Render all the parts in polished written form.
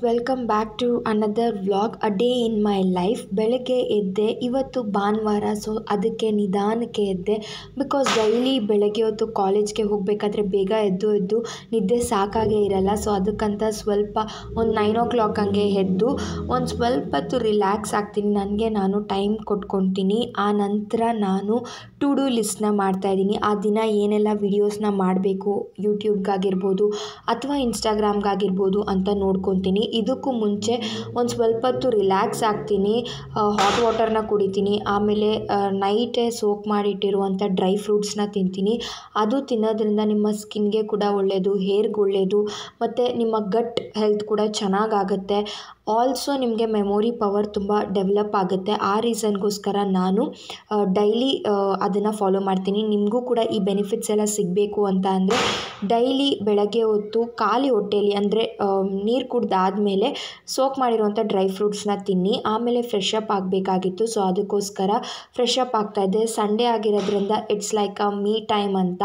Welcome back to another vlog a day in my life. ಬೆಳಗ್ಗೆ ಎದ್ದೆ, ಇವತ್ತು ಭಾನುವಾರ, ಸೊ ಅದಕ್ಕೆ ನಿಧಾನಕ್ಕೆ ಎದ್ದೆ. ಬಿಕಾಸ್ ಡೈಲಿ ಬೆಳಗ್ಗೆ ಹೊತ್ತು ಕಾಲೇಜ್ಗೆ ಹೋಗಬೇಕಾದ್ರೆ ಬೇಗ ಎದ್ದು ನಿದ್ದೆ ಸಾಕಾಗೇ ಇರಲ್ಲ. ಸೊ ಅದಕ್ಕಂತ ಸ್ವಲ್ಪ ಒಂದು 9 o'clock ಹಂಗೆ ಎದ್ದು ಒಂದು ಸ್ವಲ್ಪ ಹೊತ್ತು ರಿಲ್ಯಾಕ್ಸ್ ಆಗ್ತೀನಿ, ನನಗೆ ನಾನು ಟೈಮ್ ಕೊಟ್ಕೊತೀನಿ. ಆ ನಂತರ ನಾನು ಟು ಡೂ ಲಿಸ್ಟ್ನ ಮಾಡ್ತಾಯಿದ್ದೀನಿ. ಆ ದಿನ ಏನೆಲ್ಲ ವೀಡಿಯೋಸ್ನ ಮಾಡಬೇಕು, ಯೂಟ್ಯೂಬ್ಗಾಗಿರ್ಬೋದು ಅಥವಾ ಇನ್ಸ್ಟಾಗ್ರಾಮ್ಗಾಗಿರ್ಬೋದು ಅಂತ ನೋಡ್ಕೊತೀನಿ. ಇದಕ್ಕೂ ಮುಂಚೆ ಒಂದು ಸ್ವಲ್ಪ ಹೊತ್ತು ರಿಲ್ಯಾಕ್ಸ್ ಆಗ್ತೀನಿ, ಹಾಟ್ ವಾಟರ್ನ ಕುಡಿತೀನಿ. ಆಮೇಲೆ ನೈಟೇ ಸೋಕ್ ಮಾಡಿಟ್ಟಿರುವಂಥ ಡ್ರೈ ಫ್ರೂಟ್ಸ್ನ ತಿಂತೀನಿ. ಅದು ತಿನ್ನೋದ್ರಿಂದ ನಿಮ್ಮ ಸ್ಕಿನ್ಗೆ ಕೂಡ ಒಳ್ಳೆಯದು, ಹೇರ್ಗೆ ಒಳ್ಳೆಯದು, ಮತ್ತು ನಿಮ್ಮ ಗಟ್ ಹೆಲ್ತ್ ಕೂಡ ಚೆನ್ನಾಗಾಗುತ್ತೆ. ಆಲ್ಸೋ ನಿಮಗೆ ಮೆಮೊರಿ ಪವರ್ ತುಂಬ ಡೆವಲಪ್ ಆಗುತ್ತೆ. ಆ ರೀಸನ್ಗೋಸ್ಕರ ನಾನು ಡೈಲಿ ಅದನ್ನು ಫಾಲೋ ಮಾಡ್ತೀನಿ. ನಿಮಗೂ ಕೂಡ ಈ ಬೆನಿಫಿಟ್ಸ್ ಎಲ್ಲ ಸಿಗಬೇಕು ಅಂತ ಅಂದರೆ ಡೈಲಿ ಬೆಳಗ್ಗೆ ಹೊತ್ತು ಖಾಲಿ ಹೊಟ್ಟೆಯಲ್ಲಿ, ಅಂದರೆ ನೀರು ಕುಡ್ದಾದಮೇಲೆ ಸೋಕ್ ಮಾಡಿರುವಂಥ ಡ್ರೈ ಫ್ರೂಟ್ಸ್ನ ತಿನ್ನಿ. ಆಮೇಲೆ ಫ್ರೆಶ್ ಅಪ್ ಆಗಬೇಕಾಗಿತ್ತು, ಸೊ ಅದಕ್ಕೋಸ್ಕರ ಫ್ರೆಶ್ ಅಪ್ ಆಗ್ತಾಯಿದ್ದೆ. ಸಂಡೇ ಆಗಿರೋದ್ರಿಂದ it's like a me time ಅಂತ.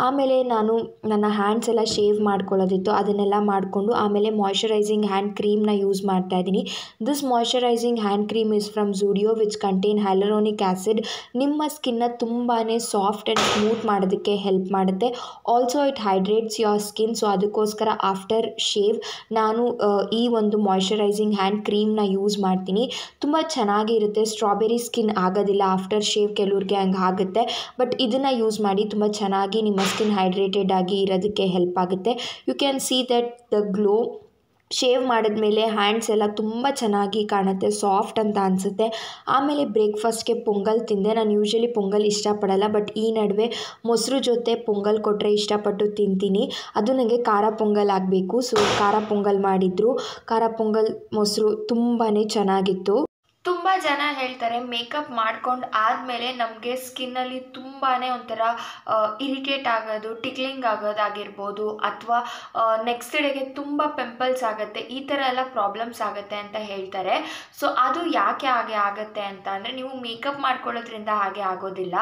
ಆಮೇಲೆ ನಾನು ನನ್ನ ಹ್ಯಾಂಡ್ಸ್ ಎಲ್ಲ ಶೇವ್ ಮಾಡ್ಕೊಳ್ಳೋದಿತ್ತು, ಅದನ್ನೆಲ್ಲ ಮಾಡಿಕೊಂಡು ಆಮೇಲೆ ಮಾಯ್ಶ್ಚರೈಸಿಂಗ್ ಹ್ಯಾಂಡ್ ಕ್ರೀಮ್ನ ಯೂಸ್ ಮಾಡ್ತಾಯಿದ್ದೀನಿ. This moisturizing hand cream is from Zudio which contain hyaluronic acid. ನಿಮ್ಮ ಸ್ಕಿನ್ನ ತುಂಬಾ ಸಾಫ್ಟ್ ಆ್ಯಂಡ್ ಸ್ಮೂತ್ ಮಾಡೋದಕ್ಕೆ ಹೆಲ್ಪ್ ಮಾಡುತ್ತೆ. Also it hydrates your skin. So ಅದಕ್ಕೋಸ್ಕರ ಆಫ್ಟರ್ ಶೇವ್ ನಾನು ಈ ಒಂದು ಮಾಯ್ಶ್ಚರೈಸಿಂಗ್ ಹ್ಯಾಂಡ್ ಕ್ರೀಮ್ನ ಯೂಸ್ ಮಾಡ್ತೀನಿ. ತುಂಬ ಚೆನ್ನಾಗಿರುತ್ತೆ, ಸ್ಟ್ರಾಬೆರಿ ಸ್ಕಿನ್ ಆಗೋದಿಲ್ಲ ಆಫ್ಟರ್ ಶೇವ್, ಕೆಲವ್ರಿಗೆ ಹಂಗೆ ಆಗುತ್ತೆ. ಬಟ್ ಇದನ್ನು ಯೂಸ್ ಮಾಡಿ, ತುಂಬ ಚೆನ್ನಾಗಿ ನಿಮ್ಮ ಸ್ಕಿನ್ ಹೈಡ್ರೇಟೆಡ್ ಆಗಿ ಇರೋದಕ್ಕೆ ಹೆಲ್ಪ್ ಆಗುತ್ತೆ. You can see that the glow. Shave ಮಾಡಿದ್ಮೇಲೆ ಹ್ಯಾಂಡ್ಸ್ ಎಲ್ಲ ತುಂಬ ಚೆನ್ನಾಗಿ ಕಾಣುತ್ತೆ, ಸಾಫ್ಟ್ ಅಂತ ಅನಿಸುತ್ತೆ. ಆಮೇಲೆ ಬ್ರೇಕ್ಫಾಸ್ಟ್ಗೆ ಪೊಂಗಲ್ ತಿಂದೆ. ನಾನು ಯೂಶ್ವಲಿ ಪೊಂಗಲ್ ಇಷ್ಟಪಡಲ್ಲ, ಬಟ್ ಈ ನಡುವೆ ಮೊಸರು ಜೊತೆ ಪೊಂಗಲ್ ಕೊಟ್ಟರೆ ಇಷ್ಟಪಟ್ಟು ತಿಂತೀನಿ. ಅದು ನನಗೆ ಖಾರ ಪೊಂಗಲ್ ಆಗಬೇಕು. ಸೊ ಖಾರ ಪೊಂಗಲ್ ಮಾಡಿದರು. ಖಾರ ಪೊಂಗಲ್ ಮೊಸರು ತುಂಬಾ ಚೆನ್ನಾಗಿತ್ತು. ತುಂಬ ಜನ ಹೇಳ್ತಾರೆ ಮೇಕಪ್ ಮಾಡ್ಕೊಂಡು ಆದಮೇಲೆ ನಮಗೆ ಸ್ಕಿನ್ನಲ್ಲಿ ತುಂಬಾ ಒಂಥರ ಇರಿಟೇಟ್ ಆಗೋದು, ಟಿಕ್ಲಿಂಗ್ ಆಗೋದಾಗಿರ್ಬೋದು, ಅಥವಾ ನೆಕ್ಸ್ಟ್ ಡೇಗೆ ತುಂಬ ಪಿಂಪಲ್ಸ್ ಆಗುತ್ತೆ, ಈ ಥರ ಎಲ್ಲ ಪ್ರಾಬ್ಲಮ್ಸ್ ಆಗುತ್ತೆ ಅಂತ ಹೇಳ್ತಾರೆ. ಸೊ ಅದು ಯಾಕೆ ಹಾಗೆ ಆಗುತ್ತೆ ಅಂತ ಅಂದರೆ, ನೀವು ಮೇಕಪ್ ಮಾಡ್ಕೊಳ್ಳೋದ್ರಿಂದ ಹಾಗೆ ಆಗೋದಿಲ್ಲ.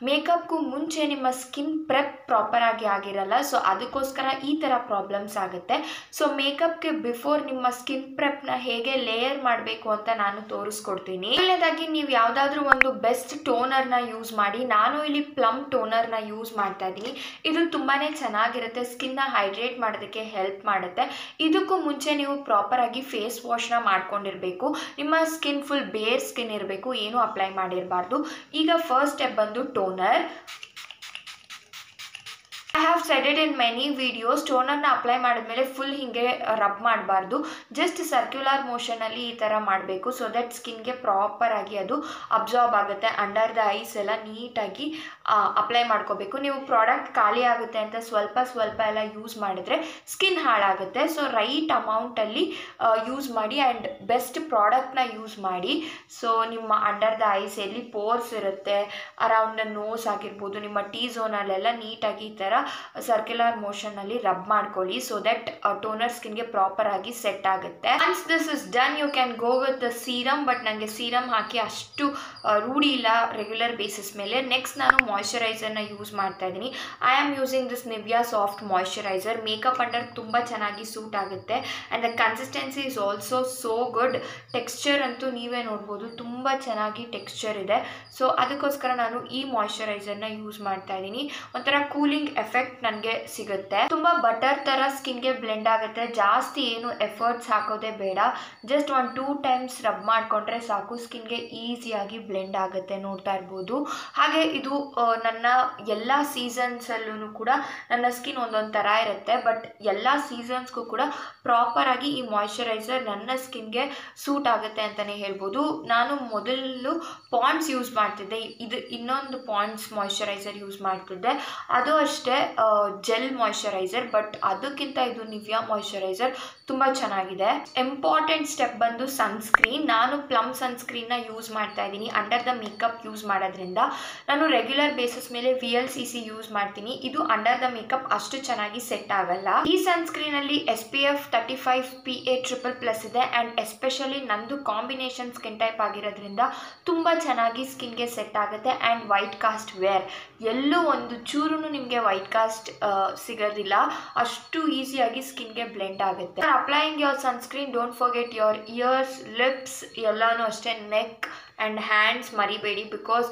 ಮೇಕಪ್ಗೂ ಮುಂಚೆ ನಿಮ್ಮ ಸ್ಕಿನ್ ಪ್ರೆಪ್ ಪ್ರಾಪರಾಗಿ ಆಗಿರಲ್ಲ, ಸೊ ಅದಕ್ಕೋಸ್ಕರ ಈ ಥರ ಪ್ರಾಬ್ಲಮ್ಸ್ ಆಗುತ್ತೆ. ಸೊ ಮೇಕಪ್ಗೆ ಬಿಫೋರ್ ನಿಮ್ಮ ಸ್ಕಿನ್ ಪ್ರೆಪ್ನ ಹೇಗೆ ಲೇಯರ್ ಮಾಡಬೇಕು ಅಂತ ನಾನು ತೋರಿಸ್ಕೊಡ್ತೀನಿ. ಮೊದಲನೇದಾಗಿ ನೀವು ಯಾವುದಾದ್ರೂ ಒಂದು ಬೆಸ್ಟ್ ಟೋನರ್ನ ಯೂಸ್ ಮಾಡಿ. ನಾನು ಇಲ್ಲಿ ಪ್ಲಮ್ ಟೋನರ್ನ ಯೂಸ್ ಮಾಡ್ತಾ ಇದ್ದೀನಿ. ಇದು ತುಂಬಾ ಚೆನ್ನಾಗಿರುತ್ತೆ, ಸ್ಕಿನ್ನ ಹೈಡ್ರೇಟ್ ಮಾಡೋದಕ್ಕೆ ಹೆಲ್ಪ್ ಮಾಡುತ್ತೆ. ಇದಕ್ಕೂ ಮುಂಚೆ ನೀವು ಪ್ರಾಪರಾಗಿ ಫೇಸ್ ವಾಶ್ನ ಮಾಡ್ಕೊಂಡಿರಬೇಕು. ನಿಮ್ಮ ಸ್ಕಿನ್ ಫುಲ್ ಬೇರ್ ಸ್ಕಿನ್ ಇರಬೇಕು, ಏನೂ ಅಪ್ಲೈ ಮಾಡಿರಬಾರ್ದು. ಈಗ ಫಸ್ಟ್ ಸ್ಟೆಪ್ ಬಂದು toner. I have said it in many videos, ಟೋನರ್ನ ಅಪ್ಲೈ ಮಾಡಿದ್ಮೇಲೆ ಫುಲ್ ಹೀಗೆ ರಬ್ ಮಾಡಬಾರ್ದು, ಜಸ್ಟ್ ಸರ್ಕ್ಯುಲರ್ ಮೋಷನಲ್ಲಿ ಈ ಥರ ಮಾಡಬೇಕು. ಸೊ ದಟ್ ಸ್ಕಿನ್ಗೆ ಪ್ರಾಪರಾಗಿ ಅದು ಅಬ್ಸಾರ್ಬ್ ಆಗುತ್ತೆ. ಅಂಡರ್ ದ ಐಸ್ ಎಲ್ಲ ನೀಟಾಗಿ ಅಪ್ಲೈ ಮಾಡ್ಕೋಬೇಕು. ನೀವು ಪ್ರಾಡಕ್ಟ್ ಖಾಲಿ ಆಗುತ್ತೆ ಅಂತ ಸ್ವಲ್ಪ ಎಲ್ಲ ಯೂಸ್ ಮಾಡಿದರೆ ಸ್ಕಿನ್ ಹಾಳಾಗುತ್ತೆ. ಸೊ ರೈಟ್ ಅಮೌಂಟಲ್ಲಿ ಯೂಸ್ ಮಾಡಿ ಆ್ಯಂಡ್ ಬೆಸ್ಟ್ ಪ್ರಾಡಕ್ಟ್ನ ಯೂಸ್ ಮಾಡಿ. ಸೊ ನಿಮ್ಮ ಅಂಡರ್ ದ ಐಸ್ ಎಲ್ಲಿ ಪೋರ್ಸ್ ಇರುತ್ತೆ, ಅರೌಂಡ್ ದ ನೋಸ್ ಆಗಿರ್ಬೋದು, ನಿಮ್ಮ ಟೀ ಝೋನಲ್ಲೆಲ್ಲ ನೀಟಾಗಿ ಈ ಥರ ಸರ್ಕ್ಯುಲರ್ ಮೋಷನಲ್ಲಿ ರಬ್ ಮಾಡ್ಕೊಳ್ಳಿ. ಸೊ ದಟ್ ಟೋನರ್ ಸ್ಕಿನ್ಗೆ ಪ್ರಾಪರ್ ಆಗಿ ಸೆಟ್ ಆಗುತ್ತೆ. Once this is done you can go with the serum. But ನನಗೆ ಸೀರಮ್ ಹಾಕಿ ಅಷ್ಟು ರೂಢಿ ಇಲ್ಲ ರೆಗ್ಯುಲರ್ ಬೇಸಿಸ್ ಮೇಲೆ. ನೆಕ್ಸ್ಟ್ ನಾನು ಮಾಯ್ಶ್ಚರೈಸರ್ನ ಯೂಸ್ ಮಾಡ್ತಾ ಇದ್ದೀನಿ. I am using this Nivea soft moisturiser. Makeup under ತುಂಬ ಚೆನ್ನಾಗಿ ಸೂಟ್ ಆಗುತ್ತೆ and the consistency is also so good. Texture ಅಂತೂ ನೀವೇ ನೋಡ್ಬೋದು, ತುಂಬ ಚೆನ್ನಾಗಿ ಟೆಕ್ಸ್ಚರ್ ಇದೆ. ಸೊ ಅದಕ್ಕೋಸ್ಕರ ನಾನು ಈ ಮಾಯ್ಶ್ಚರೈಸರ್ನ ಯೂಸ್ ಮಾಡ್ತಾ ಇದ್ದೀನಿ. ಒಂಥರ ಕೂಲಿಂಗ್ ಎಫೆಕ್ಟ್ ನನಗೆ ಸಿಗುತ್ತೆ. ತುಂಬ ಬಟರ್ ಥರ ಸ್ಕಿನ್ಗೆ ಬ್ಲೆಂಡ್ ಆಗುತ್ತೆ, ಜಾಸ್ತಿ ಏನು ಎಫರ್ಟ್ಸ್ ಹಾಕೋದೇ ಬೇಡ. ಜಸ್ಟ್ 1-2 times ರಬ್ ಮಾಡಿಕೊಂಡ್ರೆ ಸಾಕು, ಸ್ಕಿನ್ಗೆ ಈಸಿಯಾಗಿ ಬ್ಲೆಂಡ್ ಆಗುತ್ತೆ, ನೋಡ್ತಾ ಇರ್ಬೋದು. ಹಾಗೆ ಇದು ನನ್ನ ಎಲ್ಲ ಸೀಸನ್ಸಲ್ಲೂ ಕೂಡ ನನ್ನ ಸ್ಕಿನ್ ಒಂದೊಂದು ಥರ ಇರುತ್ತೆ, ಬಟ್ ಎಲ್ಲ ಸೀಸನ್ಸ್ಗೂ ಕೂಡ ಪ್ರಾಪರಾಗಿ ಈ ಮಾಯ್ಶ್ಚರೈಸರ್ ನನ್ನ ಸ್ಕಿನ್ಗೆ ಸೂಟ್ ಆಗುತ್ತೆ ಅಂತಲೇ ಹೇಳ್ಬೋದು. ನಾನು ಮೊದಲು ಪಾಂಡ್ಸ್ ಯೂಸ್ ಮಾಡ್ತಿದ್ದೆ, ಇದು ಇನ್ನೊಂದು ಪಾಂಡ್ಸ್ ಮಾಯ್ಶ್ಚರೈಸರ್ ಯೂಸ್ ಮಾಡ್ತಿದ್ದೆ. ಅದು ಅಷ್ಟೇ ಜೆಲ್ ಮಾಯ್ಶ್ಚರೈಸರ್, ಬಟ್ ಅದಕ್ಕಿಂತ ಇದು ನಿವಿಯಾ ಮಾಯ್ಶ್ಚರೈಸರ್ ತುಂಬ ಚೆನ್ನಾಗಿದೆ. ಇಂಪಾರ್ಟೆಂಟ್ ಸ್ಟೆಪ್ ಬಂದು ಸನ್ಸ್ಕ್ರೀನ್. ನಾನು ಪ್ಲಮ್ ಸನ್ಸ್ಕ್ರೀನ್ನ ಯೂಸ್ ಮಾಡ್ತಾ ಇದ್ದೀನಿ. ಅಂಡರ್ ದ ಮೇಕಪ್ ಯೂಸ್ ಮಾಡೋದ್ರಿಂದ ನಾನು ರೆಗ್ಯುಲರ್ ಬೇಸಿಸ್ ಮೇಲೆ VLCC ಯೂಸ್ ಮಾಡ್ತೀನಿ. ಇದು ಅಂಡರ್ ದ ಮೇಕಪ್ ಅಷ್ಟು ಚೆನ್ನಾಗಿ ಸೆಟ್ ಆಗಲ್ಲ. ಈ ಸನ್ಸ್ಕ್ರೀನಲ್ಲಿ SPF 35 PA++ ಇದೆ ಆ್ಯಂಡ್ ಎಸ್ಪೆಷಲಿ ನಂದು ಕಾಂಬಿನೇಷನ್ ಸ್ಕಿನ್ ಟೈಪ್ ಆಗಿರೋದ್ರಿಂದ ತುಂಬ ಚೆನ್ನಾಗಿ ಸ್ಕಿನ್ಗೆ ಸೆಟ್ ಆಗುತ್ತೆ. ಆ್ಯಂಡ್ ವೈಟ್ ಕಾಸ್ಟ್ ವೇರ್ ಎಲ್ಲೂ ಒಂದು ಚೂರು ನಿಮಗೆ ವೈಟ್ ಪಾಡ್ಕಾಸ್ಟ್ ಸಿಗೋದಿಲ್ಲ, ಅಷ್ಟು ಈಸಿಯಾಗಿ ಸ್ಕಿನ್ಗೆ ಬ್ಲೆಂಡ್ ಆಗುತ್ತೆ. Applying your sunscreen, don't forget your years, lips ಎಲ್ಲನೂ ಅಷ್ಟೇ, ನೆಕ್ ಆ್ಯಂಡ್ ಹ್ಯಾಂಡ್ಸ್ ಮರಿಬೇಡಿ, ಬಿಕಾಸ್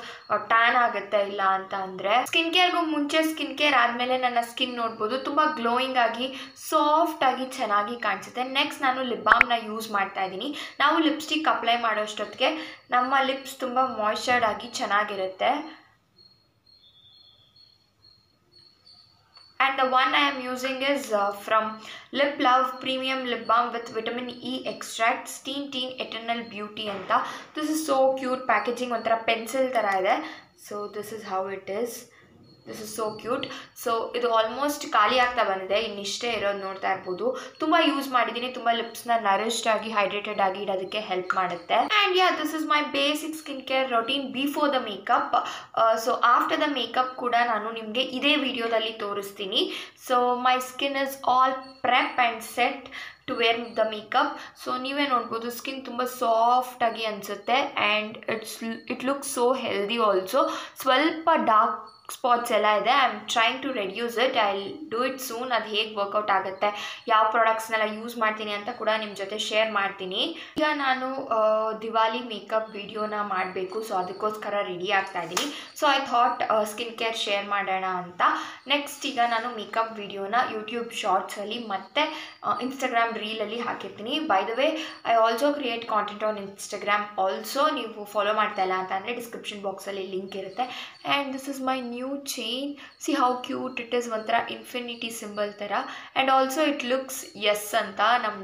ಟ್ಯಾನ್ ಆಗುತ್ತೆ ಇಲ್ಲ ಅಂತ ಅಂದರೆ. ಸ್ಕಿನ್ ಕೇರ್ಗೂ ಮುಂಚೆ, ಸ್ಕಿನ್ ಕೇರ್ ಆದಮೇಲೆ ನನ್ನ ಸ್ಕಿನ್ ನೋಡ್ಬೋದು ತುಂಬ ಗ್ಲೋಯಿಂಗ್ ಆಗಿ ಸಾಫ್ಟ್ ಆಗಿ ಚೆನ್ನಾಗಿ ಕಾಣಿಸುತ್ತೆ. ನೆಕ್ಸ್ಟ್ ನಾನು ಲಿಪ್ ಬಾಮ್ನ ಯೂಸ್ ಮಾಡ್ತಾ ಇದ್ದೀನಿ. ನಾವು ಲಿಪ್ಸ್ಟಿಕ್ ಅಪ್ಲೈ ಮಾಡೋಷ್ಟೊತ್ತಿಗೆ ನಮ್ಮ ಲಿಪ್ಸ್ ತುಂಬ ಮಾಯ್ಶ್ಚರ್ಡ್ ಆಗಿ ಚೆನ್ನಾಗಿರುತ್ತೆ. And the one I am using is from Lip Love Premium Lip Balm with Vitamin E Extract, Steen Teen Eternal Beauty anta. This is so cute. Packaging onthara pencil thara ide. So this is how it is. This is so cute. So ಇದು almost ಖಾಲಿ ಆಗ್ತಾ ಬಂದಿದೆ, ಇನ್ನಿಷ್ಟೇ ಇರೋದು ನೋಡ್ತಾ ಇರ್ಬೋದು. ತುಂಬ use ಮಾಡಿದ್ದೀನಿ, ತುಂಬ ಲಿಪ್ಸ್ನ ನರಿಶ್ಡ್ ಆಗಿ ಹೈಡ್ರೇಟೆಡ್ ಆಗಿ ಇಡೋದಕ್ಕೆ ಹೆಲ್ಪ್ ಮಾಡುತ್ತೆ. And yeah, this is my basic skin care routine before the makeup. So after the makeup ಕೂಡ ನಾನು ನಿಮಗೆ ಇದೇ ವಿಡಿಯೋದಲ್ಲಿ ತೋರಿಸ್ತೀನಿ. So my skin is all prep and set to wear the makeup. So ನೀವೇ ನೋಡ್ಬೋದು, ಸ್ಕಿನ್ ತುಂಬ ಸಾಫ್ಟಾಗಿ ಅನಿಸುತ್ತೆ and it looks so healthy also. ಸ್ವಲ್ಪ ಡಾರ್ಕ್ ಸ್ಪಾಟ್ಸ್ ಎಲ್ಲ ಇದೆ. I am trying to reduce it. I will do it soon. ಅದು ಹೇಗೆ ವರ್ಕೌಟ್ ಆಗುತ್ತೆ, ಯಾವ ಪ್ರಾಡಕ್ಟ್ಸ್ನೆಲ್ಲ ಯೂಸ್ ಮಾಡ್ತೀನಿ ಅಂತ ಕೂಡ ನಿಮ್ಮ ಜೊತೆ ಶೇರ್ ಮಾಡ್ತೀನಿ. ಈಗ ನಾನು ದಿವಾಲಿ ಮೇಕಪ್ ವಿಡಿಯೋನ ಮಾಡಬೇಕು, ಸೊ ಅದಕ್ಕೋಸ್ಕರ ರೆಡಿ ಆಗ್ತಾ ಇದ್ದೀನಿ. So I thought skin care share ಮಾಡೋಣ ಅಂತ. ನೆಕ್ಸ್ಟ್ ಈಗ ನಾನು ಮೇಕಪ್ ವಿಡಿಯೋನ ಯೂಟ್ಯೂಬ್ ಶಾರ್ಟ್ಸಲ್ಲಿ ಮತ್ತು ಇನ್ಸ್ಟಾಗ್ರಾಮ್ ರೀಲಲ್ಲಿ ಹಾಕಿರ್ತೀನಿ. By the way, I also create content on Instagram also. ನೀವು ಫಾಲೋ ಮಾಡ್ತಾ ಇಲ್ಲ ಅಂತ ಅಂದರೆ ಡಿಸ್ಕ್ರಿಪ್ಷನ್ ಬಾಕ್ಸಲ್ಲಿ ಲಿಂಕ್ ಇರುತ್ತೆ. And this is my new chain. See how cute it is, ಒಂಥರ ಇನ್ಫಿನಿಟಿ ಸಿಂಬಲ್ ಥರ. And also it looks S ಅಂತ, ನಮ್ಮ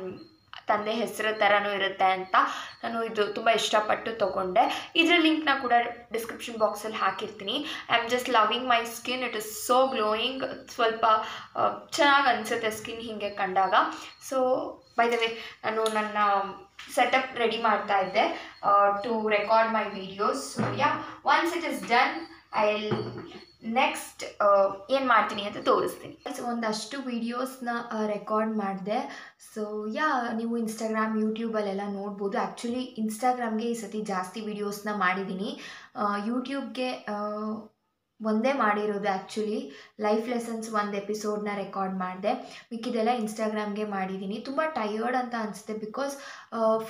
ತಂದೆ ಹೆಸರು ಥರನೂ ಇರುತ್ತೆ ಅಂತ ನಾನು ಇದು ತುಂಬ ಇಷ್ಟಪಟ್ಟು ತೊಗೊಂಡೆ. ಇದರ ಲಿಂಕ್ನ ಕೂಡ ಡಿಸ್ಕ್ರಿಪ್ಷನ್ ಬಾಕ್ಸಲ್ಲಿ ಹಾಕಿರ್ತೀನಿ. I am just loving my skin. It is so glowing. ಸ್ವಲ್ಪ ಚೆನ್ನಾಗಿ ಅನಿಸುತ್ತೆ ಸ್ಕಿನ್ ಹೀಗೆ ಕಂಡಾಗ. ಸೊ ಬೈ ದ ವೇ, ನಾನು ನನ್ನ ಸೆಟಪ್ ರೆಡಿ ಮಾಡ್ತಾ ಇದ್ದೆ to record my videos. Yeah, once it is done I next ಏನು ಮಾಡ್ತೀನಿ ಅಂತ ತೋರಿಸ್ತೀನಿ. ಸೊ ಒಂದಷ್ಟು ವೀಡಿಯೋಸ್ನ ರೆಕಾರ್ಡ್ ಮಾಡಿದೆ. ಸೊ ಯಾ, ನೀವು ಇನ್ಸ್ಟಾಗ್ರಾಮ್ ಯೂಟ್ಯೂಬಲ್ಲೆಲ್ಲ ನೋಡ್ಬೋದು. ಆ್ಯಕ್ಚುಲಿ ಇನ್ಸ್ಟಾಗ್ರಾಮ್ಗೆ ಈ ಸತಿ ಜಾಸ್ತಿ ವೀಡಿಯೋಸ್ನ ಮಾಡಿದ್ದೀನಿ. ಯೂಟ್ಯೂಬ್ಗೆ ಒಂದೇ ಮಾಡಿರೋದು. ಆ್ಯಕ್ಚುಲಿ ಲೈಫ್ ಲೆಸನ್ಸ್ ಒಂದು ಎಪಿಸೋಡ್ನ ರೆಕಾರ್ಡ್ ಮಾಡಿದೆ, ಮಿಕ್ಕಿದೆಲ್ಲ ಇನ್ಸ್ಟಾಗ್ರಾಮ್ಗೆ ಮಾಡಿದ್ದೀನಿ. ತುಂಬ ಟಯರ್ಡ್ ಅಂತ ಅನಿಸುತ್ತೆ, ಬಿಕಾಸ್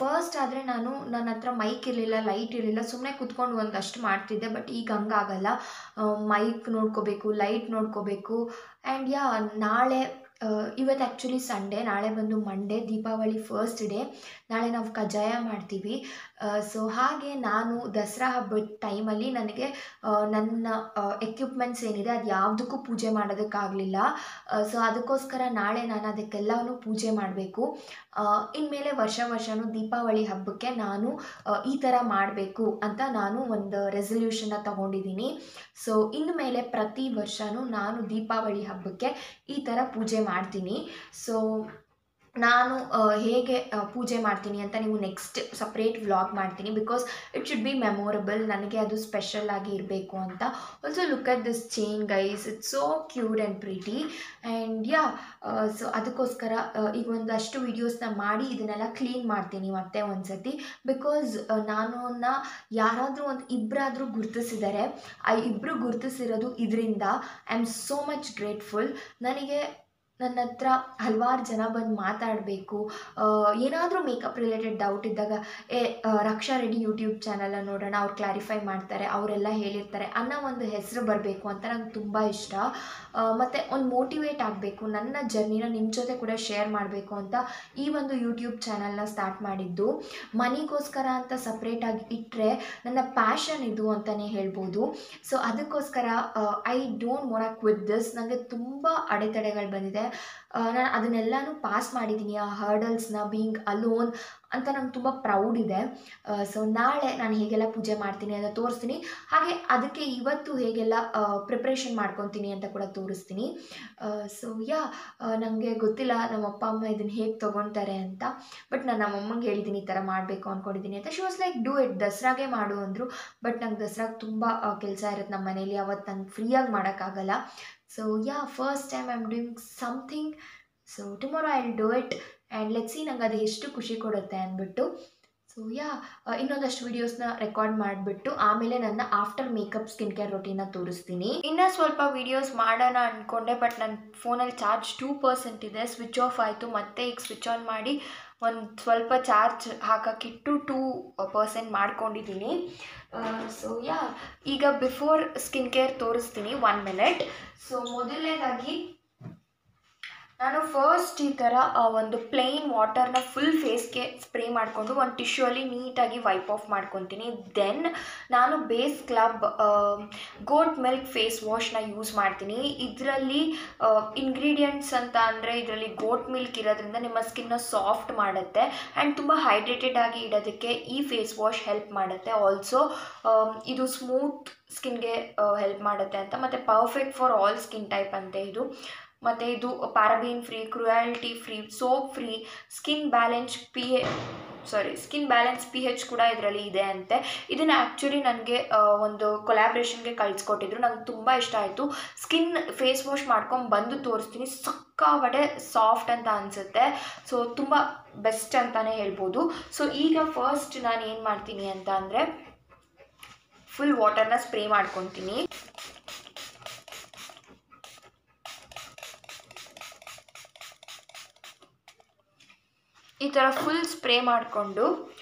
ಫಸ್ಟ್ ಆದರೆ ನನ್ನ ಹತ್ರ ಮೈಕ್ ಇರಲಿಲ್ಲ, ಲೈಟ್ ಇರಲಿಲ್ಲ, ಸುಮ್ಮನೆ ಕೂತ್ಕೊಂಡು ಒಂದಷ್ಟು ಮಾಡ್ತಿದ್ದೆ. ಬಟ್ ಈಗ ಹಂಗಾಗಲ್ಲ, ಮೈಕ್ ನೋಡ್ಕೋಬೇಕು, ಲೈಟ್ ನೋಡ್ಕೋಬೇಕು. ಆ್ಯಂಡ್ ಯಾ, ಇವತ್ತು ಆ್ಯಕ್ಚುಲಿ ಸಂಡೇ, ನಾಳೆ ಬಂದು ಮಂಡೇ, ದೀಪಾವಳಿ ಫಸ್ಟ್ ಡೇ. ನಾಳೆ ನಾವು ಕಜ್ಜಾಯ ಮಾಡ್ತೀವಿ. ಸೊ ಹಾಗೆ ನಾನು ದಸರಾ ಹಬ್ಬದ ಟೈಮಲ್ಲಿ ನನಗೆ ನನ್ನ ಎಕ್ವಿಪ್ಮೆಂಟ್ಸ್ ಏನಿದೆ ಅದು ಯಾವುದಕ್ಕೂ ಪೂಜೆ ಮಾಡೋದಕ್ಕಾಗಲಿಲ್ಲ. ಸೊ ಅದಕ್ಕೋಸ್ಕರ ನಾಳೆ ನಾನು ಅದಕ್ಕೆಲ್ಲವೂ ಪೂಜೆ ಮಾಡಬೇಕು. ಇನ್ಮೇಲೆ ವರ್ಷವೂ ದೀಪಾವಳಿ ಹಬ್ಬಕ್ಕೆ ನಾನು ಈ ಥರ ಮಾಡಬೇಕು ಅಂತ ನಾನು ಒಂದು ರೆಸಲ್ಯೂಷನ್ನ ತಗೊಂಡಿದ್ದೀನಿ. ಸೊ ಇನ್ಮೇಲೆ ಪ್ರತಿ ವರ್ಷವೂ ನಾನು ದೀಪಾವಳಿ ಹಬ್ಬಕ್ಕೆ ಈ ಥರ ಪೂಜೆ ಮಾಡ್ತೀನಿ. ಸೊ ನಾನು ಹೇಗೆ ಪೂಜೆ ಮಾಡ್ತೀನಿ ಅಂತ ನೀವು ನೆಕ್ಸ್ಟ್ ಸಪ್ರೇಟ್ ವ್ಲಾಗ್ ಮಾಡ್ತೀನಿ, because it should be memorable. ನನಗೆ ಅದು ಸ್ಪೆಷಲ್ ಆಗಿ ಇರಬೇಕು ಅಂತ. Also look at this chain guys, it's so cute and pretty. And yeah, so ಅದಕ್ಕೋಸ್ಕರ ಈಗ ಒಂದಷ್ಟು ವೀಡಿಯೋಸ್ನ ಮಾಡಿ ಇದನ್ನೆಲ್ಲ ಕ್ಲೀನ್ ಮಾಡ್ತೀನಿ ಮತ್ತೆ ಒಂದು ಸತಿ. ಬಿಕಾಸ್ ನಾನು ಯಾರಾದರೂ ಇಬ್ಬರಾದರೂ ಗುರುತಿಸಿದ್ದಾರೆ. ಆ ಇಬ್ಬರು ಗುರುತಿಸಿರೋದು ಇದರಿಂದ I am so much grateful. ನನ್ನ ಹತ್ರ ಹಲವಾರು ಜನ ಬಂದು ಮಾತಾಡಬೇಕು, ಏನಾದರೂ ಮೇಕಪ್ ರಿಲೇಟೆಡ್ ಡೌಟ್ ಇದ್ದಾಗ ರಕ್ಷಾ ರೆಡ್ಡಿ ಯೂಟ್ಯೂಬ್ ಚಾನಲ್ನ ನೋಡೋಣ, ಅವ್ರು ಕ್ಲಾರಿಫೈ ಮಾಡ್ತಾರೆ, ಅವರೆಲ್ಲ ಹೇಳಿರ್ತಾರೆ ಅನ್ನೋ ಒಂದು ಹೆಸರು ಬರಬೇಕು ಅಂತ ನಂಗೆ ತುಂಬ ಇಷ್ಟ. ಮತ್ತು ಒಂದು ಮೋಟಿವೇಟ್ ಆಗಬೇಕು, ನನ್ನ ಜರ್ನಿನ ನಿಮ್ಮ ಜೊತೆ ಕೂಡ ಶೇರ್ ಮಾಡಬೇಕು ಅಂತ ಈ ಒಂದು ಯೂಟ್ಯೂಬ್ ಚಾನಲ್ನ ಸ್ಟಾರ್ಟ್ ಮಾಡಿದ್ದು. ಮನಿಗೋಸ್ಕರ ಅಂತ ಸಪ್ರೇಟಾಗಿ ಇಟ್ಟರೆ ನನ್ನ ಪ್ಯಾಷನ್ ಇದು ಅಂತಲೇ ಹೇಳ್ಬೋದು. ಸೊ ಅದಕ್ಕೋಸ್ಕರ I don't want quit this. ನನಗೆ ತುಂಬ ಅಡೆತಡೆಗಳು ಬಂದಿದೆ, ನಾನು ಅದನ್ನೆಲ್ಲನೂ ಪಾಸ್ ಮಾಡಿದ್ದೀನಿ. ಆ ಹರ್ಡಲ್ಸ್ನ ಬೀಯಿಂಗ್ ಅಲೋನ್ ಅಂತ ನಂಗೆ ತುಂಬ ಪ್ರೌಡ್ ಇದೆ. ಸೊ ನಾಳೆ ನಾನು ಹೇಗೆಲ್ಲ ಪೂಜೆ ಮಾಡ್ತೀನಿ ಅಂತ ತೋರಿಸ್ತೀನಿ. ಹಾಗೆ ಅದಕ್ಕೆ ಇವತ್ತು ಹೇಗೆಲ್ಲ ಪ್ರಿಪ್ರೇಷನ್ ಮಾಡ್ಕೊತೀನಿ ಅಂತ ಕೂಡ ತೋರಿಸ್ತೀನಿ. ಸೊ ಯಾ, ನನಗೆ ಗೊತ್ತಿಲ್ಲ ನಮ್ಮ ಅಪ್ಪ ಅಮ್ಮ ಇದನ್ನು ಹೇಗೆ ತೊಗೊಳ್ತಾರೆ ಅಂತ. ಬಟ್ ನಾನು ನಮ್ಮಮ್ಮಂಗೆ ಹೇಳಿದ್ದೀನಿ ಈ ಥರ ಮಾಡಬೇಕು ಅಂದ್ಕೊಂಡಿದ್ದೀನಿ ಅಂತ. She was like, do it, ದಸರಾಗೆ ಮಾಡು ಅಂದರು. ಬಟ್ ನಂಗೆ ದಸರಾಗೆ ತುಂಬ ಕೆಲಸ ಇರುತ್ತೆ ನಮ್ಮ ಮನೇಲಿ, ಅವತ್ತು ನಂಗೆ ಫ್ರೀಯಾಗಿ ಮಾಡೋಕ್ಕಾಗಲ್ಲ. So yeah, first time I'm doing something. So tomorrow I'll do it and let's see ನಂಗೆ ಅದು ಎಷ್ಟು ಖುಷಿ ಕೊಡುತ್ತೆ ಅಂದ್ಬಿಟ್ಟು. ಸೊ ಇನ್ನೊಂದಷ್ಟು ವಿಡಿಯೋಸ್ನ ರೆಕಾರ್ಡ್ ಮಾಡಿಬಿಟ್ಟು ಆಮೇಲೆ ನನ್ನ after makeup skin care routine ತೋರಿಸ್ತೀನಿ. ಇನ್ನೂ ಸ್ವಲ್ಪ ವಿಡಿಯೋಸ್ ಮಾಡೋಣ ಅಂದ್ಕೊಂಡೆ, ಬಟ್ ನನ್ನ ಫೋನಲ್ಲಿ ಚಾರ್ಜ್ 2% ಇದೆ, ಸ್ವಿಚ್ ಆಫ್ ಆಯಿತು. ಮತ್ತೆ ಈಗ ಸ್ವಿಚ್ ಆನ್ ಮಾಡಿ ಒಂದು ಸ್ವಲ್ಪ ಚಾರ್ಜ್ ಹಾಕೋಕ್ಕಿಟ್ಟು 2% ಮಾಡ್ಕೊಂಡಿದ್ದೀನಿ. ಸೊ ಈಗ ಬಿಫೋರ್ ಸ್ಕಿನ್ ಕೇರ್ ತೋರಿಸ್ತೀನಿ 1 ಮಿನಿಟ್. ಸೊ ಮೊದಲನೇದಾಗಿ ನಾನು ಫಸ್ಟ್ ಈ ಥರ ಒಂದು ಪ್ಲೇನ್ ವಾಟರ್ನ ಫುಲ್ ಫೇಸ್ಗೆ ಸ್ಪ್ರೇ ಮಾಡಿಕೊಂಡು ಒಂದು ಟಿಶ್ಯೂ ಅಲ್ಲಿ ನೀಟಾಗಿ ವೈಪ್ ಆಫ್ ಮಾಡ್ಕೊತೀನಿ. ದೆನ್ ನಾನು base club goat milk face ವಾಶ್ನ ಯೂಸ್ ಮಾಡ್ತೀನಿ. ಇದರಲ್ಲಿ ಇಂಗ್ರೀಡಿಯೆಂಟ್ಸ್ ಅಂತ ಅಂದರೆ ಇದರಲ್ಲಿ ಗೋಟ್ ಮಿಲ್ಕ್ ಇರೋದ್ರಿಂದ ನಿಮ್ಮ ಸ್ಕಿನ್ನ ಸಾಫ್ಟ್ ಮಾಡುತ್ತೆ ಆ್ಯಂಡ್ ತುಂಬ ಹೈಡ್ರೇಟೆಡ್ ಆಗಿ ಇಡೋದಕ್ಕೆ ಈ ಫೇಸ್ ವಾಶ್ ಹೆಲ್ಪ್ ಮಾಡುತ್ತೆ. ಆಲ್ಸೋ ಇದು ಸ್ಮೂತ್ ಸ್ಕಿನ್ಗೆ ಹೆಲ್ಪ್ ಮಾಡುತ್ತೆ ಅಂತ, ಮತ್ತು perfect for all skin type ಅಂತೆ ಇದು. ಮತ್ತು ಇದು paraben free, cruelty free, soap free, skin balance pH ಕೂಡ ಇದರಲ್ಲಿ ಇದೆ ಅಂತೆ. ಇದನ್ನು ಆ್ಯಕ್ಚುಲಿ ನನಗೆ ಒಂದು ಕೊಲ್ಯಾಬ್ರೇಷನ್ಗೆ ಕಳಿಸ್ಕೊಟ್ಟಿದ್ರು, ನಂಗೆ ತುಂಬ ಇಷ್ಟ ಆಯಿತು. ಸ್ಕಿನ್ ಫೇಸ್ ವಾಶ್ ಮಾಡ್ಕೊಂಡು ಬಂದು ತೋರಿಸ್ತೀನಿ, ಸಿಕ್ಕಾಪಟ್ಟೆ ಸಾಫ್ಟ್ ಅಂತ ಅನಿಸುತ್ತೆ. ಸೊ ತುಂಬ ಬೆಸ್ಟ್ ಅಂತಲೇ ಹೇಳ್ಬೋದು. ಸೊ ಈಗ ಫಸ್ಟ್ ನಾನು ಏನು ಮಾಡ್ತೀನಿ ಅಂತ ಅಂದರೆ ಫುಲ್ ವಾಟರ್ನ ಸ್ಪ್ರೇ ಮಾಡ್ಕೊತೀನಿ. ಈ ಥರ ಫುಲ್ ಸ್ಪ್ರೇ ಮಾಡಿಕೊಂಡು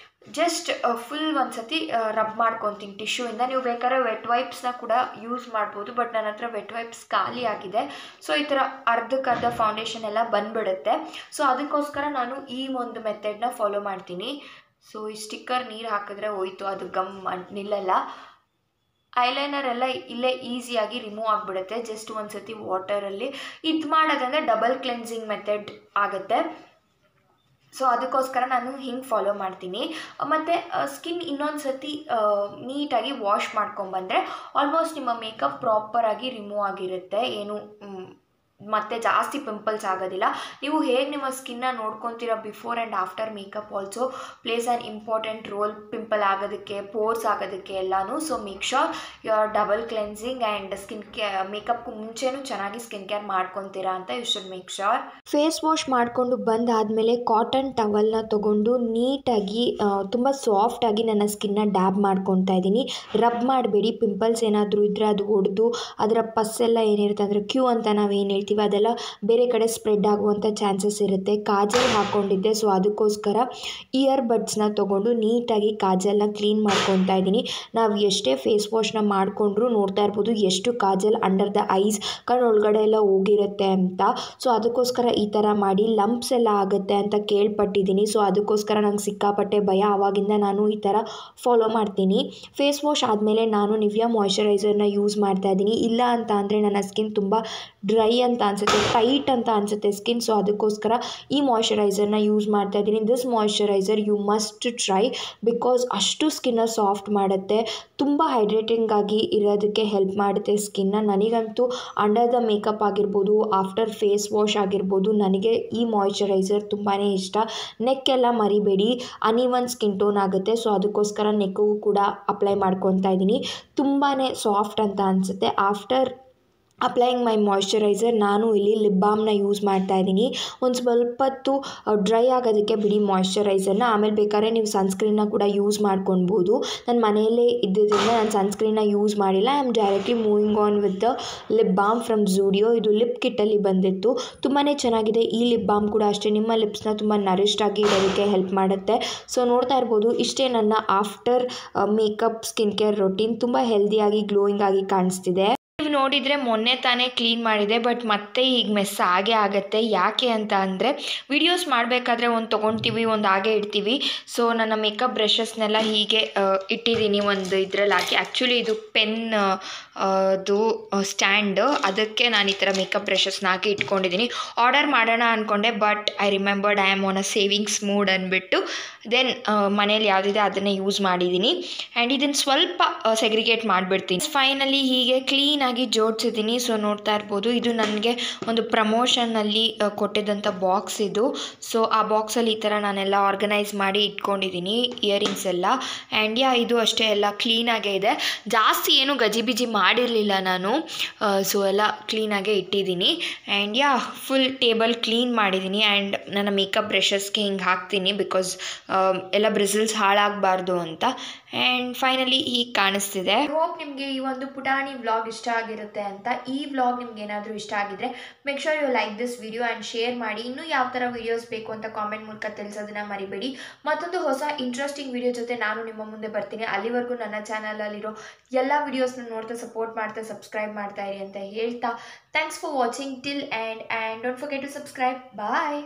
ಜಸ್ಟ್ ಫುಲ್ ಒಂದು ಸತಿ ರಬ್ ಮಾಡ್ಕೊತೀನಿ ಟಿಶ್ಯೂಯಿಂದ. ನೀವು ಬೇಕಾದ್ರೆ ವೆಟ್ ವೈಪ್ಸ್ನ ಕೂಡ ಯೂಸ್ ಮಾಡ್ಬೋದು, ಬಟ್ ನನ್ನ ಹತ್ರ ವೆಟ್ ವೈಪ್ಸ್ ಖಾಲಿ ಆಗಿದೆ. ಸೊ ಈ ಥರ ಅರ್ಧಕ್ಕರ್ಧ ಫೌಂಡೇಶನ್ ಎಲ್ಲ ಬಂದುಬಿಡುತ್ತೆ. ಸೊ ಅದಕ್ಕೋಸ್ಕರ ನಾನು ಈ ಒಂದು ಮೆಥಡ್ನ ಫಾಲೋ ಮಾಡ್ತೀನಿ. ಸೊ ಈ ಸ್ಟಿಕ್ಕರ್ ನೀರು ಹಾಕಿದ್ರೆ ಹೋಯ್ತು, ಅದು ಗಮ್ ನಿಲ್ಲಲ್ಲ. ಐಲೈನರ್ ಎಲ್ಲ ಇಲ್ಲೇ ಈಸಿಯಾಗಿ ರಿಮೂವ್ ಆಗಿಬಿಡುತ್ತೆ ಜಸ್ಟ್ ಒಂದು ಸತಿ ವಾಟರಲ್ಲಿ. ಇದು ಮಾಡೋದಂದರೆ ಡಬಲ್ ಕ್ಲೆನ್ಸಿಂಗ್ ಮೆಥಡ್ ಆಗುತ್ತೆ. ಸೊ ಅದಕ್ಕೋಸ್ಕರ ನಾನು ಹಿಂಗೆ ಫಾಲೋ ಮಾಡ್ತೀನಿ. ಮತ್ತು ಸ್ಕಿನ್ ಇನ್ನೊಂದು ಸತಿ ನೀಟಾಗಿ ವಾಶ್ ಮಾಡ್ಕೊಂಬಂದರೆ ಆಲ್ಮೋಸ್ಟ್ ನಿಮ್ಮ ಮೇಕಪ್ ಪ್ರಾಪರಾಗಿ ರಿಮೂವ್ ಆಗಿರುತ್ತೆ, ಏನು ಮತ್ತು ಜಾಸ್ತಿ ಪಿಂಪಲ್ಸ್ ಆಗೋದಿಲ್ಲ. ನೀವು ಹೇಗೆ ನಿಮ್ಮ ಸ್ಕಿನ್ನ ನೋಡ್ಕೊತೀರ before and after makeup also plays an important role pimple ಆಗೋದಕ್ಕೆ, ಪೋರ್ಸ್ ಆಗೋದಕ್ಕೆ ಎಲ್ಲನೂ. So make sure you are double cleansing and skin ಮೇಕಪ್ಗೂ ಮುಂಚೆನೂ ಚೆನ್ನಾಗಿ ಸ್ಕಿನ್ ಕೇರ್ ಮಾಡ್ಕೊತೀರಾ ಅಂತ you should make sure. Face wash ಮಾಡಿಕೊಂಡು ಬಂದಾದಮೇಲೆ ಕಾಟನ್ ಟವಲ್ನ ತೊಗೊಂಡು ನೀಟಾಗಿ ತುಂಬ ಸಾಫ್ಟಾಗಿ ನನ್ನ ಸ್ಕಿನ್ನ ಡ್ಯಾಬ್ ಮಾಡ್ಕೊತಾ ಇದ್ದೀನಿ. ರಬ್ ಮಾಡಬೇಡಿ, ಪಿಂಪಲ್ಸ್ ಏನಾದರೂ ಇದ್ದರೆ ಅದು ಒಡೆದು ಅದರ ಪಸ್ಸೆಲ್ಲ ಏನಿರುತ್ತೆ ಅಂದರೆ ಕ್ಯೂ ಅಂತ ನಾವೇನು ಹೇಳ್ತೀವಿ ಅದೆಲ್ಲ ಬೇರೆ ಕಡೆ ಸ್ಪ್ರೆಡ್ ಆಗುವಂಥ ಚಾನ್ಸಸ್ ಇರುತ್ತೆ. ಕಾಜಲ್ ಹಾಕ್ಕೊಂಡಿದ್ದೆ, ಸೊ ಅದಕ್ಕೋಸ್ಕರ ಇಯರ್ ಬಡ್ಸ್ನ ತೊಗೊಂಡು ನೀಟಾಗಿ ಕಾಜಲ್ನ ಕ್ಲೀನ್ ಮಾಡ್ಕೊತಾ ಇದ್ದೀನಿ. ನಾವು ಎಷ್ಟೇ ಫೇಸ್ ವಾಶ್ನ ಮಾಡಿಕೊಂಡ್ರೂ ನೋಡ್ತಾ ಇರ್ಬೋದು ಎಷ್ಟು ಕಾಜಲ್ ಅಂಡರ್ ದ ಐಸ್ ಕಣ್ಣೊಳಗಡೆ ಎಲ್ಲ ಹೋಗಿರುತ್ತೆ ಅಂತ. ಸೊ ಅದಕ್ಕೋಸ್ಕರ ಈ ಥರ ಮಾಡಿ ಲಂಪ್ಸ್ ಎಲ್ಲ ಆಗುತ್ತೆ ಅಂತ ಕೇಳ್ಪಟ್ಟಿದ್ದೀನಿ. ಸೊ ಅದಕ್ಕೋಸ್ಕರ ನಂಗೆ ಸಿಕ್ಕಾಪಟ್ಟೆ ಭಯ, ಆವಾಗಿಂದ ನಾನು ಈ ಥರ ಫಾಲೋ ಮಾಡ್ತೀನಿ. ಫೇಸ್ ವಾಶ್ ಆದಮೇಲೆ ನಾನು ನಿವಿಯಾ ಮಾಯ್ಶ್ಚರೈಸರ್ನ ಯೂಸ್ ಮಾಡ್ತಾ ಇದ್ದೀನಿ. ಇಲ್ಲ ಅಂತ ಅಂದರೆ ನನ್ನ ಸ್ಕಿನ್ ತುಂಬ ಡ್ರೈ ಅಂತ ಅನಿಸುತ್ತೆ, ಟೈಟ್ ಅಂತ ಅನಿಸುತ್ತೆ ಸ್ಕಿನ್. ಸೊ ಅದಕ್ಕೋಸ್ಕರ ಈ ಮಾಯ್ಶ್ಚರೈಸರ್ನ ಯೂಸ್ ಮಾಡ್ತಾ ಇದ್ದೀನಿ. This moisturiser you must try because ಅಷ್ಟು ಸ್ಕಿನ್ನ ಸಾಫ್ಟ್ ಮಾಡುತ್ತೆ, ತುಂಬ ಹೈಡ್ರೇಟಿಂಗ್ ಆಗಿ ಇರೋದಕ್ಕೆ ಹೆಲ್ಪ್ ಮಾಡುತ್ತೆ ಸ್ಕಿನ್ನ. ನನಗಂತೂ ಅಂಡರ್ ದ ಮೇಕಪ್ ಆಗಿರ್ಬೋದು, ಆಫ್ಟರ್ ಫೇಸ್ ವಾಶ್ ಆಗಿರ್ಬೋದು, ನನಗೆ ಈ ಮಾಯ್ಶ್ಚರೈಸರ್ ತುಂಬಾ ಇಷ್ಟ. ನೆಕ್ಕೆಲ್ಲ ಮರಿಬೇಡಿ, ಅನ್ಇವನ್ ಸ್ಕಿನ್ ಟೋನ್ ಆಗುತ್ತೆ. ಸೊ ಅದಕ್ಕೋಸ್ಕರ ನೆಕ್ಕಿಗೂ ಕೂಡ ಅಪ್ಲೈ ಮಾಡ್ಕೊತಾ ಇದ್ದೀನಿ. ತುಂಬಾ ಸಾಫ್ಟ್ ಅಂತ ಅನಿಸುತ್ತೆ. ಆಫ್ಟರ್ ಅಪ್ಲೈಯಿಂಗ್ ಮೈ ಮಾಯ್ಶ್ಚರೈಸರ್ ನಾನು ಇಲ್ಲಿ ಲಿಪ್ ಬಾಮ್ನ ಯೂಸ್ ಮಾಡ್ತಾ ಇದ್ದೀನಿ. ಒಂದು ಸ್ವಲ್ಪ ಹೊತ್ತು ಡ್ರೈ ಆಗೋದಕ್ಕೆ ಬಿಡಿ ಮಾಯ್ಶ್ಚರೈಸರ್ನ, ಆಮೇಲೆ ಬೇಕಾದ್ರೆ ನೀವು ಸನ್ಸ್ಕ್ರೀನ್ನ ಕೂಡ ಯೂಸ್ ಮಾಡ್ಕೊಳ್ಬೋದು. ನನ್ನ ಮನೆಯಲ್ಲೇ ಇದ್ದಿದ್ದರಿಂದ ನಾನು ಸನ್ಸ್ಕ್ರೀನ್ನ ಯೂಸ್ ಮಾಡಿಲ್ಲ. I am directly moving on with the lip balm from Zudio. ಇದು ಲಿಪ್ ಕಿಟ್ಟಲ್ಲಿ ಬಂದಿತ್ತು, ತುಂಬಾ ಚೆನ್ನಾಗಿದೆ. ಈ ಲಿಪ್ ಬಾಮ್ ಕೂಡ ಅಷ್ಟೇ ನಿಮ್ಮ ಲಿಪ್ಸ್ನ ತುಂಬ ನರಿಷ್ಡ್ ಆಗಿ ಇಡೋದಕ್ಕೆ ಹೆಲ್ಪ್ ಮಾಡುತ್ತೆ. ಸೊ ನೋಡ್ತಾ ಇರ್ಬೋದು, ಇಷ್ಟೇ ನನ್ನ after makeup skin care routine. ತುಂಬ ಹೆಲ್ದಿಯಾಗಿ ಗ್ಲೋಯಿಂಗ್ ಆಗಿ ಕಾಣಿಸ್ತಿದೆ. ನೀವು ನೋಡಿದರೆ ಮೊನ್ನೆ ತಾನೇ ಕ್ಲೀನ್ ಮಾಡಿದೆ, ಬಟ್ ಮತ್ತೆ ಈಗ ಮೆಸ್ ಆಗೇ ಆಗುತ್ತೆ. ಯಾಕೆ ಅಂತ ಅಂದರೆ ವಿಡಿಯೋಸ್ ಮಾಡಬೇಕಾದ್ರೆ ಒಂದು ತೊಗೊಳ್ತೀವಿ, ಒಂದು ಹಾಗೆ ಇಡ್ತೀವಿ. ಸೊ ನನ್ನ ಮೇಕಪ್ ಬ್ರಷಸ್ನೆಲ್ಲ ಹೀಗೆ ಇಟ್ಟಿದ್ದೀನಿ ಒಂದು ಇದರಲ್ಲಿ ಹಾಕಿ. ಆ್ಯಕ್ಚುಲಿ ಇದು ಪೆನ್ ಅದು ಸ್ಟ್ಯಾಂಡ್, ಅದಕ್ಕೆ ನಾನು ಈ ಥರ ಮೇಕಪ್ ಬ್ರಷಸ್ನ ಹಾಕಿ ಇಟ್ಕೊಂಡಿದ್ದೀನಿ. ಆರ್ಡರ್ ಮಾಡೋಣ ಅಂದ್ಕೊಂಡೆ, but I remembered I am on a savings mood ಅಂದ್ಬಿಟ್ಟು ದೆನ್ ಮನೇಲಿ ಯಾವುದಿದೆ ಅದನ್ನೇ ಯೂಸ್ ಮಾಡಿದ್ದೀನಿ. ಆ್ಯಂಡ್ ಇದನ್ನು ಸ್ವಲ್ಪ ಸೆಗ್ರಿಗೇಟ್ ಮಾಡಿಬಿಡ್ತೀನಿ. ಫೈನಲಿ ಹೀಗೆ ಕ್ಲೀನಾಗಿ ಜೋಡಿಸಿದ್ದೀನಿ. ಸೊ ನೋಡ್ತಾ ಇರ್ಬೋದು, ಇದು ನನಗೆ ಒಂದು ಪ್ರಮೋಷನಲ್ಲಿ ಕೊಟ್ಟಿದ್ದಂಥ ಬಾಕ್ಸ್ ಇದು. ಸೊ ಆ ಬಾಕ್ಸಲ್ಲಿ ಈ ಥರ ನಾನೆಲ್ಲ ಆರ್ಗನೈಸ್ ಮಾಡಿ ಇಟ್ಕೊಂಡಿದ್ದೀನಿ ಇಯರಿಂಗ್ಸ್ ಎಲ್ಲ. ಆ್ಯಂಡ್ ಇದು ಅಷ್ಟೇ ಎಲ್ಲ ಕ್ಲೀನಾಗೇ ಇದೆ. ಜಾಸ್ತಿ ಏನು ಗಜಿಬಿಜಿ ಮಾಡಿರಲಿಲ್ಲ ನಾನು. ಸೊ ಎಲ್ಲ ಕ್ಲೀನಾಗೇ ಇಟ್ಟಿದ್ದೀನಿ. ಆ್ಯಂಡ್ ಫುಲ್ ಟೇಬಲ್ ಕ್ಲೀನ್ ಮಾಡಿದ್ದೀನಿ. ಆ್ಯಂಡ್ ನನ್ನ ಮೇಕಪ್ ಬ್ರಷಸ್ಗೆ ಹಿಂಗೆ ಹಾಕ್ತೀನಿ, ಬಿಕಾಸ್ ಎಲ್ಲ ಬ್ರಿಸಲ್ಸ್ ಹಾಳಾಗಬಾರ್ದು ಅಂತ. ಆ್ಯಂಡ್ ಫೈನಲಿ ಹೀಗೆ ಕಾಣಿಸ್ತಿದೆ. ಹೋಪ್ ನಿಮಗೆ ಈ ಒಂದು ಪುಟಾಣಿ ವ್ಲಾಗ್ ಇಷ್ಟ ಆಗಿರುತ್ತೆ ಅಂತ. ಈ ವ್ಲಾಗ್ ನಿಮ್ಗೆ ಏನಾದರೂ ಇಷ್ಟ ಆಗಿದ್ರೆ make sure you like this video and share ಮಾಡಿ. ಇನ್ನೂ ಯಾವ ಥರ ವೀಡಿಯೋಸ್ ಬೇಕು ಅಂತ ಕಾಮೆಂಟ್ ಮೂಲಕ ತಿಳಿಸೋದನ್ನ ಮರಿಬೇಡಿ. ಮತ್ತೊಂದು ಹೊಸ ಇಂಟ್ರೆಸ್ಟಿಂಗ್ ವಿಡಿಯೋ ಜೊತೆ ನಾನು ನಿಮ್ಮ ಮುಂದೆ ಬರ್ತೀನಿ. ಅಲ್ಲಿವರೆಗೂ ನನ್ನ ಚಾನಲಲ್ಲಿರೋ ಎಲ್ಲ ವಿಡಿಯೋಸ್ನ ನೋಡ್ತಾ ಸಪೋರ್ಟ್ ಮಾಡ್ತಾ ಸಬ್ಸ್ಕ್ರೈಬ್ ಮಾಡ್ತಾ ಇರಿ ಅಂತ ಹೇಳ್ತಾ, thanks for watching till and don't forget to subscribe. Bye.